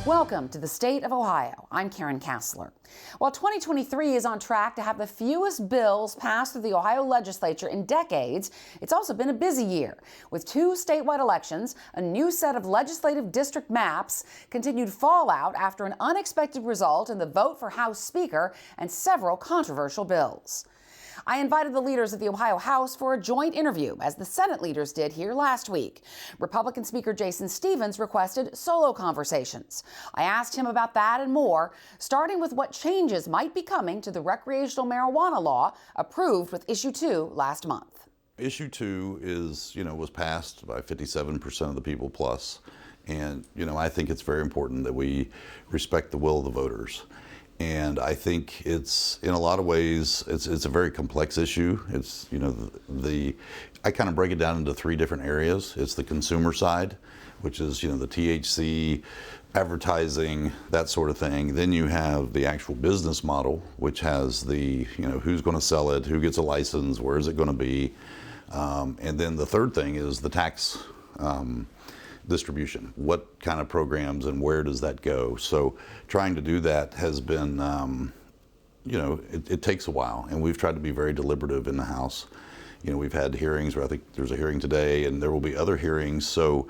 Welcome to the state of Ohio. I'm Karen Kassler. While 2023 is on track to have the fewest bills passed through the Ohio legislature in decades, it's also been a busy year with 2 statewide elections, a new set of legislative district maps, continued fallout after an unexpected result in the vote for House Speaker, and several controversial bills. I invited the leaders of the Ohio House for a joint interview, as the Senate leaders did here last week. Republican Speaker Jason Stephens requested solo conversations. I asked him about that and more, starting with what changes might be coming to the recreational marijuana law approved with Issue 2 last month. Issue 2 was passed by 57% of the people plus. And, I think it's very important that we respect the will of the voters. And I think it's, in a lot of ways, it's a very complex issue. It's, I kind of break it down into 3 different areas. It's the consumer side, which is, the THC, advertising, that sort of thing. Then you have the actual business model, which has the, who's going to sell it, who gets a license, where is it going to be. And then the third thing is the tax distribution. What kind of programs and where does that go? So trying to do that has been, it takes a while, and we've tried to be very deliberative in the House. We've had hearings, or I think there's a hearing today, and there will be other hearings. So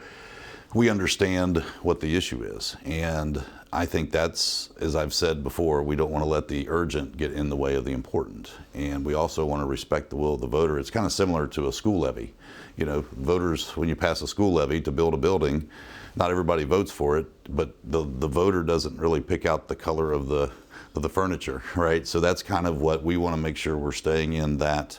we understand what the issue is. And I think that's, as I've said before, we don't want to let the urgent get in the way of the important. And we also want to respect the will of the voter. It's kind of similar to a school levy. Voters, when you pass a school levy to build a building, not everybody votes for it, but the voter doesn't really pick out the color of the furniture, right? So that's kind of what we want to make sure we're staying in that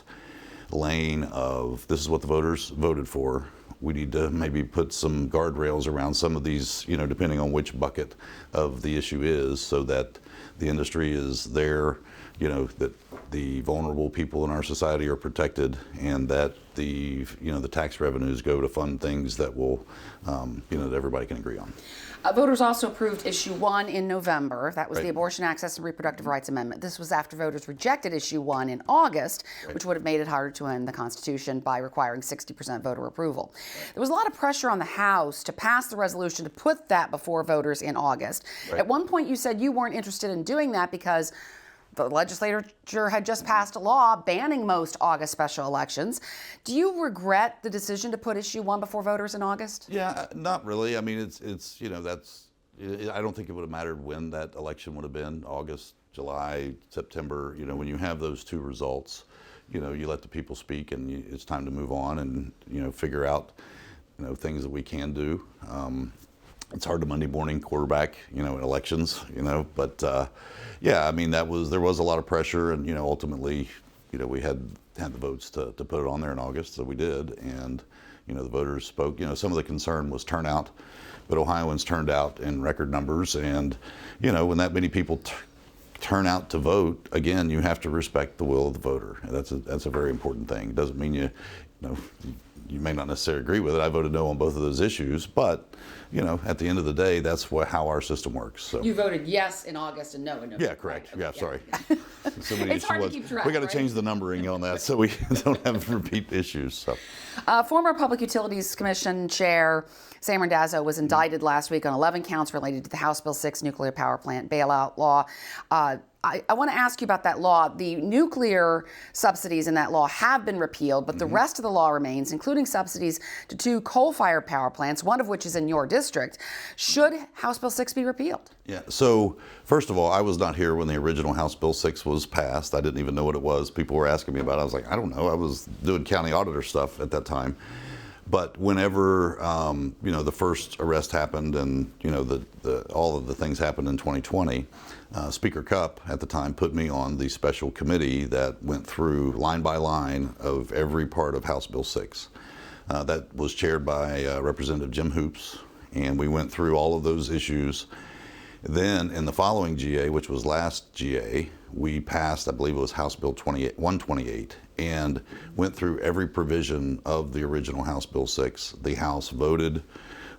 lane of, this is what the voters voted for. We need to maybe put some guardrails around some of these, depending on which bucket of the issue is, so that the industry is there, that the vulnerable people in our society are protected, and that the tax revenues go to fund things that will, that everybody can agree on. Voters also approved Issue 1 in November. That was the Abortion Access and Reproductive Rights Amendment. This was after voters rejected Issue 1 in August, which would have made it harder to amend the Constitution by requiring 60% voter approval. There was a lot of pressure on the House to pass the resolution to put that before voters in August. At one point, you said you weren't interested in doing that because the legislature had just passed a law banning most August special elections. Do you regret the decision to put Issue 1 before voters in August? Yeah, not really. I mean, it's I don't think it would have mattered when that election would have been, August, July, September. When you have those 2 results, you let the people speak, and it's time to move on and, figure out, things that we can do. It's hard to Monday morning quarterback, in elections, but yeah, I mean, there was a lot of pressure, and, ultimately, we had the votes to put it on there in August, so we did, and, the voters spoke. Some of the concern was turnout, but Ohioans turned out in record numbers, and, when that many people turn out to vote, again, you have to respect the will of the voter. And that's a very important thing. It doesn't mean you may not necessarily agree with it. I voted no on both of those issues, but at the end of the day, that's how our system works. So you voted yes in August and no in November. Yeah, correct. Right. Yeah, Okay, sorry. So many it's hard to keep track. We got to change the numbering on that so we don't have repeat issues. So. Former Public Utilities Commission Chair Sam Randazzo was indicted last week on 11 counts related to the House Bill 6 nuclear power plant bailout law. I want to ask you about that law. The nuclear subsidies in that law have been repealed, but the rest of the law remains, including subsidies to 2 coal-fired power plants, one of which is in your district. Should House Bill 6 be repealed? Yeah, so first of all, I was not here when the original House Bill 6 was passed. I didn't even know what it was. People were asking me about it. I was like, I don't know. I was doing county auditor stuff at that time. But whenever the first arrest happened, and all of the things happened in 2020, Speaker Cupp at the time put me on the special committee that went through line by line of every part of House Bill 6. That was chaired by Representative Jim Hoops, and we went through all of those issues. Then in the following GA, which was last GA, we passed, I believe it was House Bill 128, and went through every provision of the original House Bill 6. The House voted,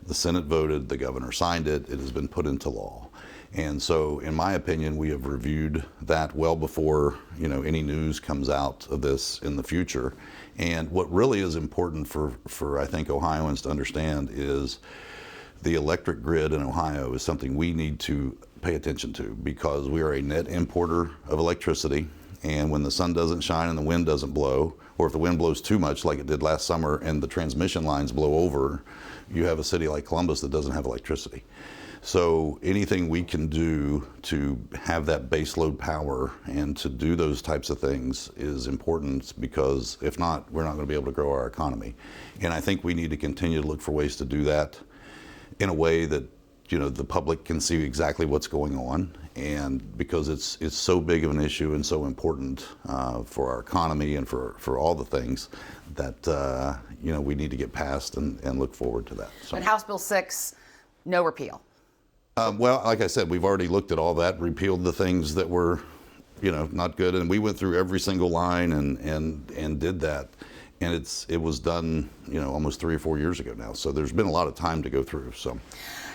the Senate voted, the governor signed it, it has been put into law. And so, in my opinion, we have reviewed that well before, any news comes out of this in the future. And what really is important for I think, Ohioans to understand is the electric grid in Ohio is something we need to pay attention to, because we are a net importer of electricity. And when the sun doesn't shine and the wind doesn't blow, or if the wind blows too much like it did last summer and the transmission lines blow over, you have a city like Columbus that doesn't have electricity. So anything we can do to have that baseload power and to do those types of things is important, because if not, we're not going to be able to grow our economy. And I think we need to continue to look for ways to do that in a way that, you know, the public can see exactly what's going on, and because it's so big of an issue and so important for our economy and for all the things that you know, we need to get past and look forward to that. So. And House Bill 6, no repeal. Well, like I said, we've already looked at all that, repealed the things that were, you know, not good, and we went through every single line and did that. And it was done, you know, almost 3 or 4 years ago now. So there's been a lot of time to go through. So.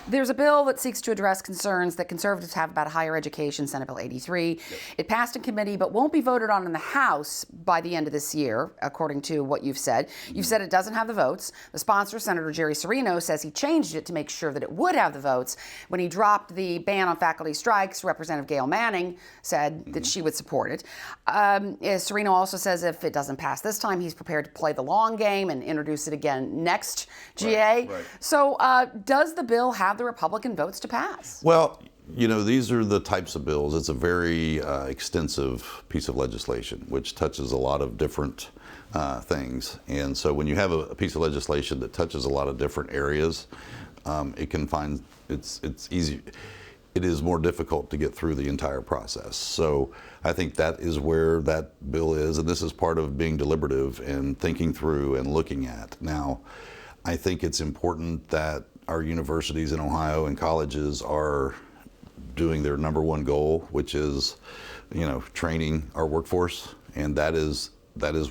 There's a bill that seeks to address concerns that conservatives have about higher education, Senate Bill 83. Yep. It passed in committee but won't be voted on in the House by the end of this year, according to what you've said. Mm-hmm. You've said it doesn't have the votes. The sponsor, Senator Jerry Serino, says he changed it to make sure that it would have the votes. When he dropped the ban on faculty strikes, Representative Gail Manning said that she would support it. Serino also says if it doesn't pass this time, he's prepared to play the long game and introduce it again next GA. Right. So does the bill have the Republican votes to pass? Well, you know, these are the types of bills. It's a very extensive piece of legislation, which touches a lot of different things. And so when you have a piece of legislation that touches a lot of different areas, it can find it's easy. It is more difficult to get through the entire process. So I think that is where that bill is, and this is part of being deliberative and thinking through and looking at. Now, I think it's important that our universities in Ohio and colleges are doing their number one goal, which is, you know, training our workforce, and that is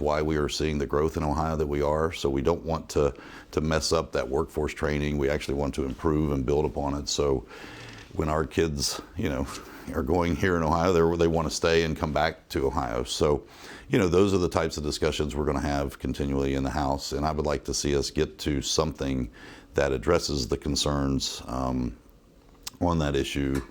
why we are seeing the growth in Ohio that we are. So we don't want to mess up that workforce training. We actually want to improve and build upon it. So when our kids, you know, are going here in Ohio, they want to stay and come back to Ohio. So, you know, those are the types of discussions we're going to have continually in the House, and I would like to see us get to something that addresses the concerns on that issue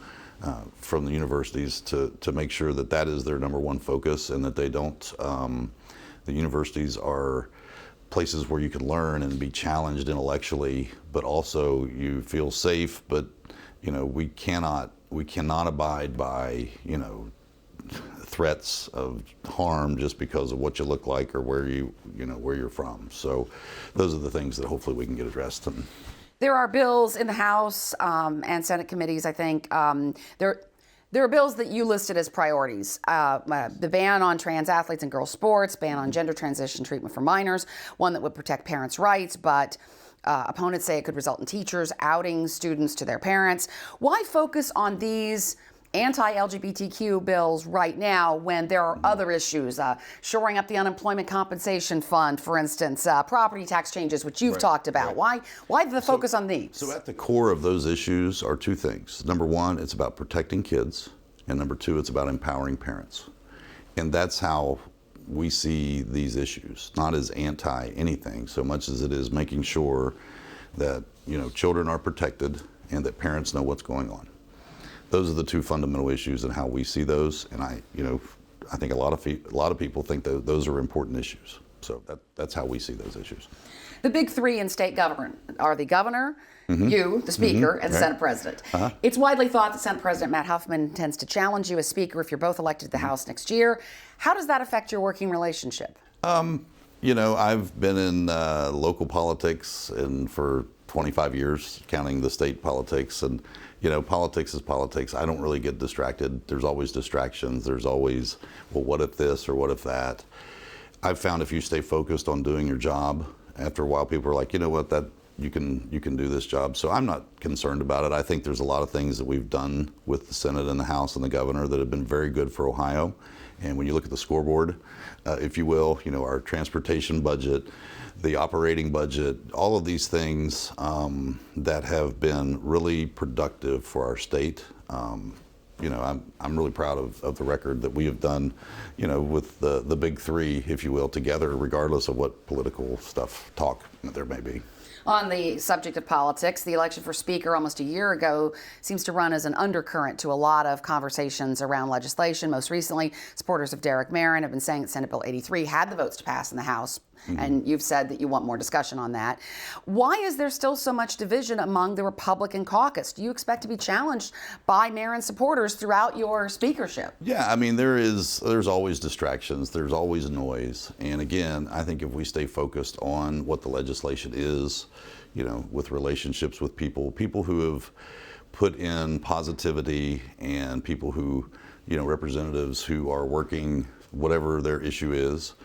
from the universities to make sure that that is their number one focus, and that they don't, the universities are places where you can learn and be challenged intellectually, but also you feel safe. But, you know, we cannot abide by, you know, threats of harm just because of what you look like or where where you're from. So those are the things that hopefully we can get addressed. There are bills in the House and Senate committees, I think. There are bills that you listed as priorities. The ban on trans athletes and girls sports, ban on gender transition treatment for minors, one that would protect parents' rights, but opponents say it could result in teachers outing students to their parents. Why focus on these anti-LGBTQ bills right now when there are other issues, shoring up the unemployment compensation fund, for instance, property tax changes, which you've talked about? Why the focus on these? So at the core of those issues are two things. Number one, it's about protecting kids, and number two, it's about empowering parents. And that's how we see these issues, not as anti anything so much as it is making sure that, you know, children are protected and that parents know what's going on. Those are the two fundamental issues and how we see those. And I think a lot of people think that those are important issues. So that's how we see those issues. The big three in state government are the governor, you, the speaker, and the Senate president. It's widely thought that Senate President Matt Huffman intends to challenge you as speaker if you're both elected to the House next year. How does that affect your working relationship? You know, I've been in local politics and for 25 years, counting the state politics, and you know, politics is politics. I don't really get distracted. There's always distractions. There's always, well, what if this or what if that? I've found if you stay focused on doing your job, after a while people are like, you know what, that you can do this job. So I'm not concerned about it. I think there's a lot of things that we've done with the Senate and the House and the governor that have been very good for Ohio. And when you look at the scoreboard, if you will, you know, our transportation budget, the operating budget, all of these things that have been really productive for our state. You know, I'm really proud of the record that we have done, you know, with the big three, if you will, together, regardless of what political talk there may be. On the subject of politics, the election for Speaker almost a year ago seems to run as an undercurrent to a lot of conversations around legislation. Most recently, supporters of Derek Merrin have been saying that Senate Bill 83 had the votes to pass in the House. And you've said that you want more discussion on that. Why is there still so much division among the Republican caucus? Do you expect to be challenged by Merrin supporters throughout your speakership? Yeah, I mean, there's always distractions. There's always noise. And again, I think if we stay focused on what the legislation is, with relationships with people who have put in positivity, and people who, representatives who are working whatever their issue is,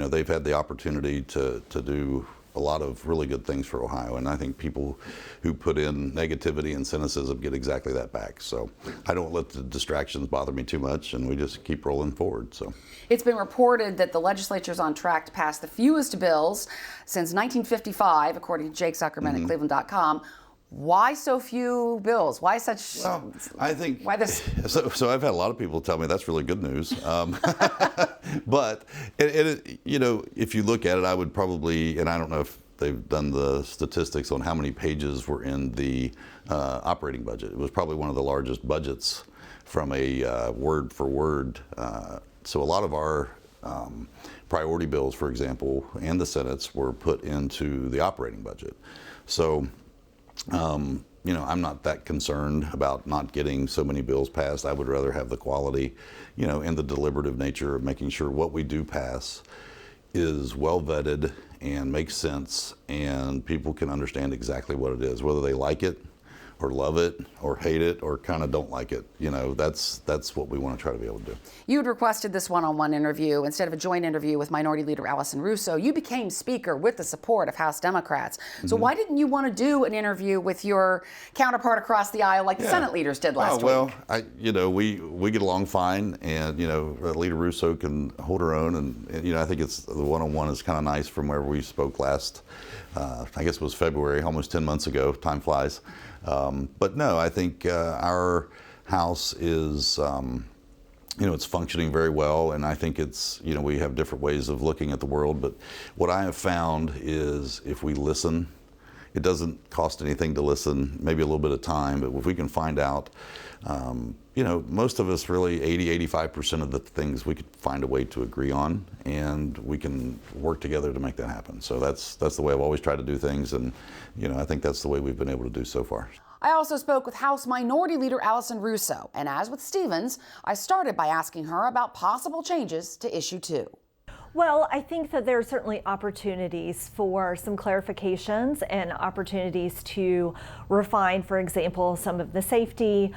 they've had the opportunity to do a lot of really good things for Ohio. And I think people who put in negativity and cynicism get exactly that back. So I don't let the distractions bother me too much, and we just keep rolling forward. So it's been reported that the legislature is on track to pass the fewest bills since 1955, according to Jake Zuckerman at Cleveland.com. Why so few bills? Why such? Well, I think. Why this? So I've had a lot of people tell me that's really good news. But if you look at it, I would probably, and I don't know if they've done the statistics on how many pages were in the operating budget. It was probably one of the largest budgets from a word for word. So a lot of our priority bills, for example, and the Senate's were put into the operating budget. So. I'm not that concerned about not getting so many bills passed. I would rather have the quality, and the deliberative nature of making sure what we do pass is well vetted and makes sense, and people can understand exactly what it is, whether they like it or love it or hate it or kind of don't like it. That's what we want to try to be able to do. You had requested this one-on-one interview instead of a joint interview with Minority Leader Allison Russo. You became Speaker with the support of House Democrats. So why didn't you want to do an interview with your counterpart across the aisle like the Senate leaders did last week? We get along fine, and Leader Russo can hold her own, and I think it's the one-on-one is kind of nice from where we spoke last. I guess it was February, almost 10 months ago. Time flies. But no, I think our House is, it's functioning very well, and I think it's, we have different ways of looking at the world. But what I have found is if we listen, it doesn't cost anything to listen, maybe a little bit of time, but if we can find out, most of us really 80-85% of the things we could find a way to agree on, and we can work together to make that happen. So that's the way I've always tried to do things, and I think that's the way we've been able to do so far. I also spoke with House Minority Leader Allison Russo, and as with Stevens, I started by asking her about possible changes to Issue 2. Well, I think that there are certainly opportunities for some clarifications and opportunities to refine, for example, some of the safety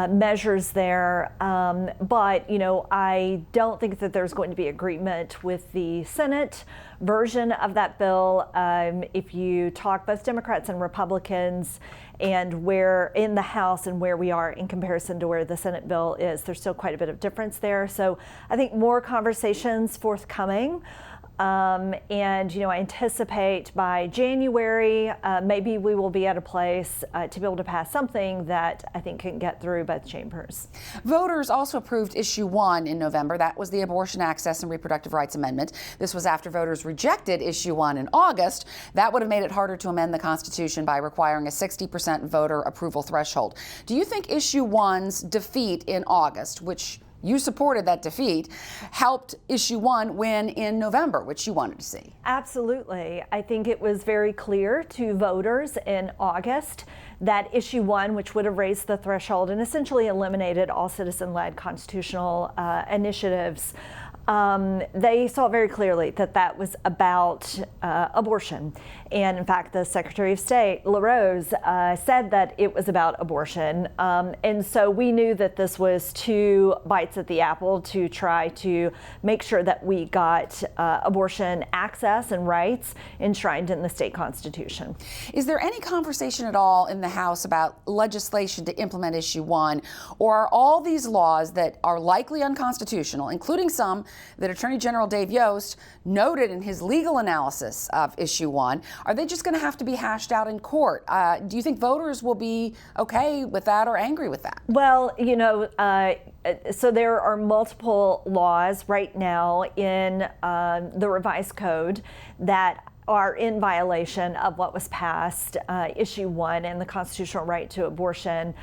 measures there. But I don't think that there's going to be agreement with the Senate version of that bill. If you talk both Democrats and Republicans and where in the House and where we are in comparison to where the Senate bill is, there's still quite a bit of difference there. So I think more conversations forthcoming. And I anticipate by January, maybe we will be at a place to be able to pass something that I think can get through both chambers. Voters also approved Issue 1 in November. That was the Abortion Access and Reproductive Rights Amendment. This was after voters rejected Issue 1 in August. That would have made it harder to amend the Constitution by requiring a 60% voter approval threshold. Do you think Issue 1's defeat in August, which you supported that defeat, helped Issue 1 win in November, which you wanted to see? Absolutely. I think it was very clear to voters in August that Issue 1, which would have raised the threshold and essentially eliminated all citizen-led constitutional initiatives, they saw very clearly that that was about abortion. And in fact, the Secretary of State, LaRose, said that it was about abortion. And so we knew that this was two bites at the apple to try to make sure that we got abortion access and rights enshrined in the state constitution. Is there any conversation at all in the House about legislation to implement Issue 1? Or are all these laws that are likely unconstitutional, including some that Attorney General Dave Yost noted in his legal analysis of Issue 1, are they just going to have to be hashed out in court? Do you think voters will be okay with that or angry with that? Well, so there are multiple laws right now in the revised code that are in violation of what was passed, issue 1 and the constitutional right to abortion.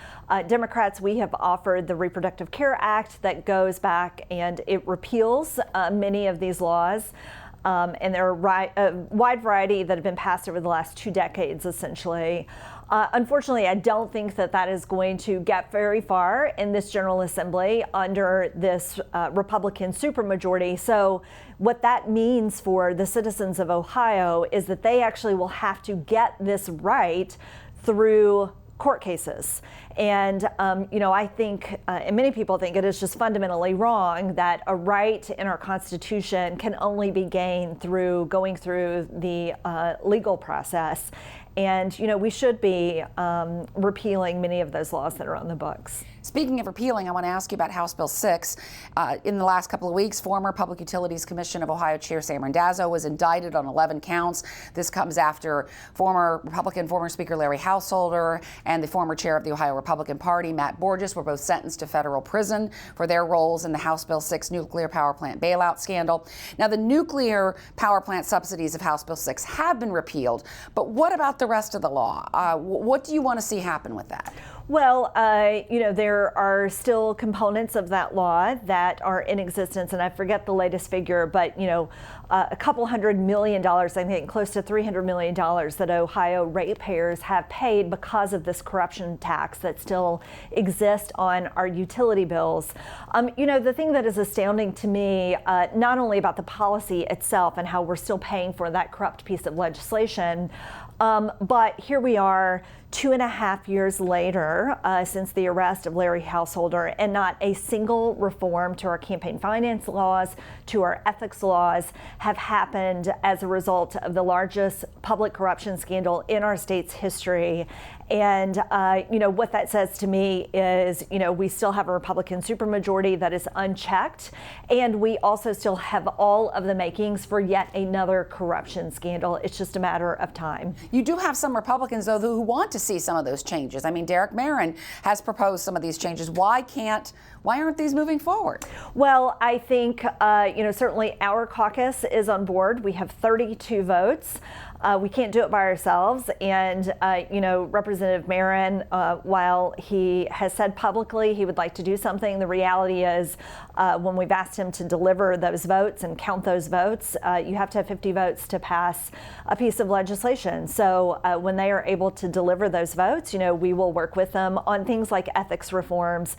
Democrats, we have offered the Reproductive Care Act that goes back and it repeals many of these laws. And there are a wide variety that have been passed over the last 2 decades, essentially. Unfortunately, I don't think that that is going to get very far in this General Assembly under this Republican supermajority. So what that means for the citizens of Ohio is that they actually will have to get this right through court cases. And, I think, and many people think it is just fundamentally wrong that a right in our Constitution can only be gained through going through the legal process. And, we should be repealing many of those laws that are on the books. Speaking of repealing, I want to ask you about House Bill 6. In the last couple of weeks, former Public Utilities Commission of Ohio Chair Sam Randazzo was indicted on 11 counts. This comes after former Speaker Larry Householder and the former chair of the Ohio Republican Party, Matt Borges, were both sentenced to federal prison for their roles in the House Bill 6 nuclear power plant bailout scandal. Now, the nuclear power plant subsidies of House Bill 6 have been repealed, but what about the rest of the law? What do you want to see happen with that? Well, there are still components of that law that are in existence, and I forget the latest figure, but, a couple $100 million, I think close to $300 million that Ohio ratepayers have paid because of this corruption tax that still exists on our utility bills. The thing that is astounding to me, not only about the policy itself and how we're still paying for that corrupt piece of legislation, but here we are 2.5 years later since the arrest of Larry Householder, and not a single reform to our campaign finance laws, to our ethics laws have happened as a result of the largest public corruption scandal in our state's history. And, what that says to me is, we still have a Republican supermajority that is unchecked, and we also still have all of the makings for yet another corruption scandal. It's just a matter of time. You do have some Republicans, though, who want to see some of those changes. I mean, Derek Barron has proposed some of these changes. Why aren't these moving forward? Well, I think, certainly our caucus is on board. We have 32 votes. We can't do it by ourselves. And, Representative Barron, while he has said publicly he would like to do something, the reality is when we've asked him to deliver those votes and count those votes, you have to have 50 votes to pass a piece of legislation. So when they are able to deliver those votes, we will work with them on things like ethics reforms,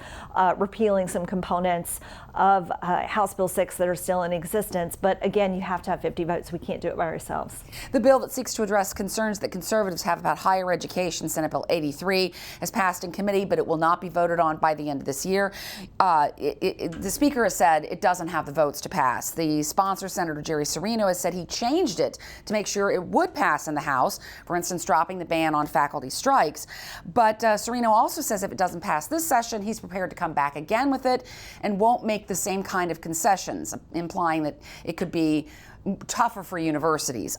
repealing some components of House Bill 6 that are still in existence. But again, you have to have 50 votes. We can't do it by ourselves. The bill that seeks to address concerns that conservatives have about higher education, Senate Bill 83, has passed in committee, but it will not be voted on by the end of this year. The Speaker has said it doesn't have the votes to pass. The sponsor, Senator Jerry Serino, has said he changed it to make sure it would pass in the House, for instance, dropping the ban on faculty strikes. But Serino also says if it doesn't pass this session, he's prepared to come back again with it and won't make the same kind of concessions, implying that it could be tougher for universities.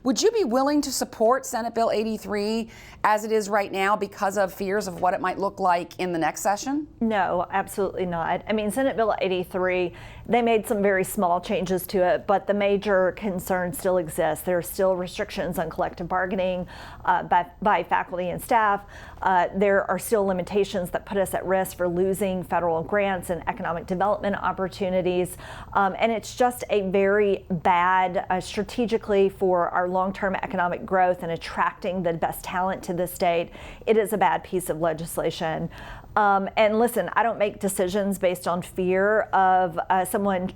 Would you be willing to support Senate Bill 83 as it is right now because of fears of what it might look like in the next session? No, absolutely not. I mean, Senate Bill 83, they made some very small changes to it, but the major concern still exists. There are still restrictions on collective bargaining by faculty and staff. There are still limitations that put us at risk for losing federal grants and economic development opportunities. And it's just a very bad strategically for our long-term economic growth and attracting the best talent to the state. It is a bad piece of legislation. And listen, I don't make decisions based on fear of someone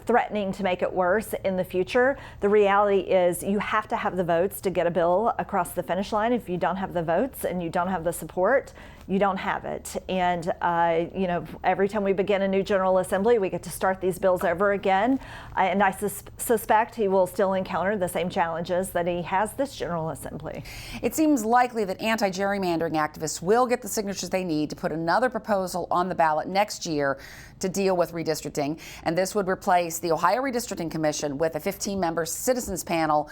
threatening to make it worse in the future. The reality is you have to have the votes to get a bill across the finish line. If you don't have the votes and you don't have the support, you don't have it. And, every time we begin a new General Assembly, we get to start these bills over again. And I suspect he will still encounter the same challenges that he has this General Assembly. It seems likely that anti-gerrymandering activists will get the signatures they need to put another proposal on the ballot next year to deal with redistricting. And this would replace the Ohio Redistricting Commission with a 15-member citizens panel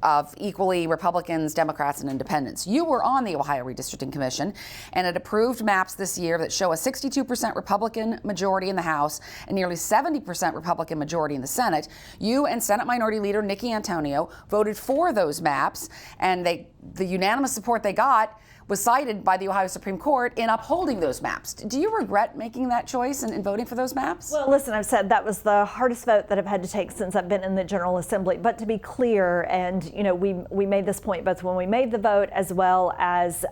of equally Republicans, Democrats, and Independents. You were on the Ohio Redistricting Commission, and it approved maps this year that show a 62% Republican majority in the House and nearly 70% Republican majority in the Senate. You and Senate Minority Leader Nikki Antonio voted for those maps, and the unanimous support they got was cited by the Ohio Supreme Court in upholding those maps. Do you regret making that choice and voting for those maps? Well, listen, I've said that was the hardest vote that I've had to take since I've been in the General Assembly. But to be clear, and we made this point both when we made the vote as well as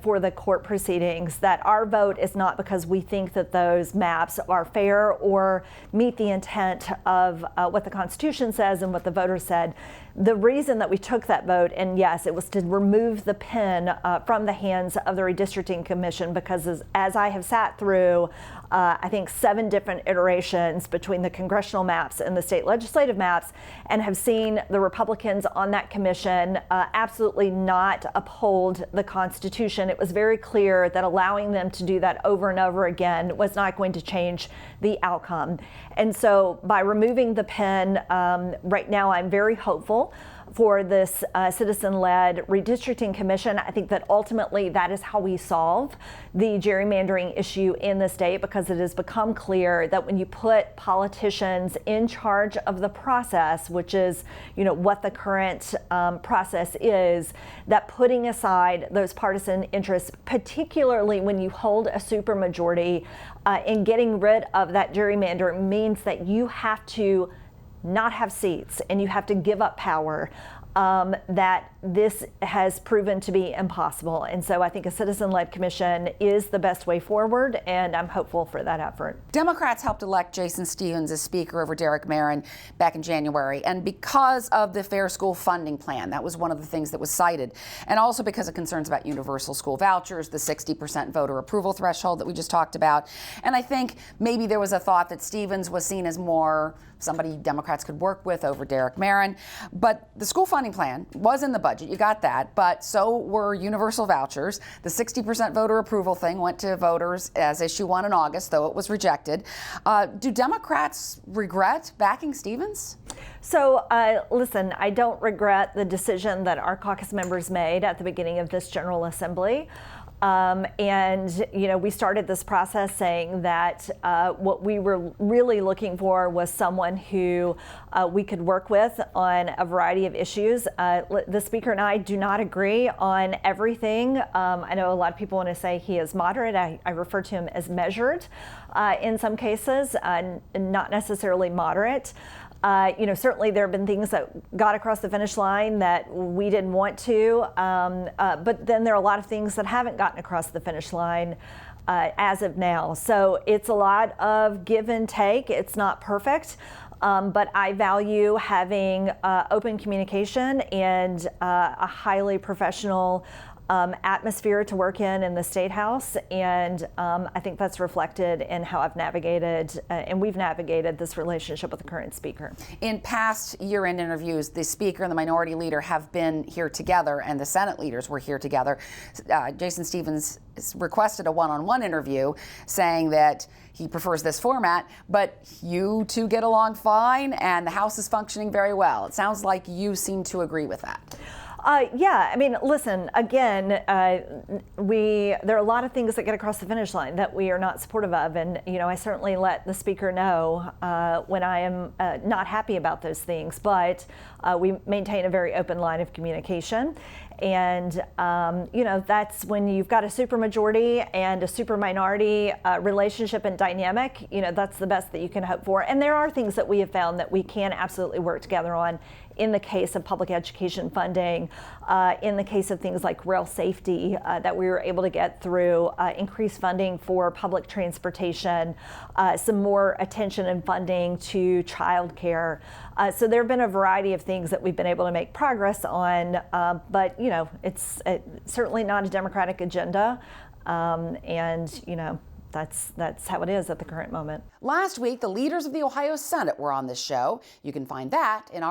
for the court proceedings, that our vote is not because we think that those maps are fair or meet the intent of what the Constitution says and what the voters said. The reason that we took that vote, and yes, it was to remove the pen from the hands of the Redistricting Commission, because as I have sat through, I think 7 different iterations between the congressional maps and the state legislative maps, and have seen the Republicans on that commission absolutely not uphold the Constitution. It was very clear that allowing them to do that over and over again was not going to change the outcome. And so by removing the pen, right now I'm very hopeful for this citizen-led redistricting commission. I think that ultimately that is how we solve the gerrymandering issue in the state, because it has become clear that when you put politicians in charge of the process, which is what the current process is, that putting aside those partisan interests, particularly when you hold a supermajority, and getting rid of that gerrymander means that you have to not have seats and you have to give up power, that this has proven to be impossible. And so I think a citizen-led commission is the best way forward, and I'm hopeful for that effort. Democrats helped elect Jason Stephens as Speaker over Derek Marin back in January, and because of the Fair School Funding Plan, that was one of the things that was cited, and also because of concerns about universal school vouchers, the 60% voter approval threshold that we just talked about. And I think maybe there was a thought that Stephens was seen as more somebody Democrats could work with over Derek Marin. But the school funding plan was in the budget, you got that, but so were universal vouchers. The 60% voter approval thing went to voters as issue 1 in August, though it was rejected. Do Democrats regret backing Stephens? So listen, I don't regret the decision that our caucus members made at the beginning of this General Assembly. And we started this process saying that what we were really looking for was someone who we could work with on a variety of issues. The Speaker and I do not agree on everything. I know a lot of people want to say he is moderate. I refer to him as measured in some cases, not necessarily moderate. Certainly there have been things that got across the finish line that we didn't want to, but then there are a lot of things that haven't gotten across the finish line as of now. So it's a lot of give and take. It's not perfect, but I value having open communication and a highly professional atmosphere to work in the State House, and I think that's reflected in how I've navigated and we've navigated this relationship with the current Speaker. In past year-end interviews, the Speaker and the Minority Leader have been here together, and the Senate leaders were here together. Jason Stephens requested a one-on-one interview, saying that he prefers this format, but you two get along fine, and the House is functioning very well. It sounds like you seem to agree with that. Yeah, I mean, listen, again, there are a lot of things that get across the finish line that we are not supportive of. And, I certainly let the Speaker know when I am not happy about those things. But we maintain a very open line of communication. And, that's when you've got a supermajority and a super minority relationship and dynamic, that's the best that you can hope for. And there are things that we have found that we can absolutely work together on in the case of public education funding, in the case of things like rail safety that we were able to get through, increased funding for public transportation, some more attention and funding to childcare. So there have been a variety of things that we've been able to make progress on, but it's certainly not a Democratic agenda, and that's how it is at the current moment. Last week, the leaders of the Ohio Senate were on this show. You can find that in our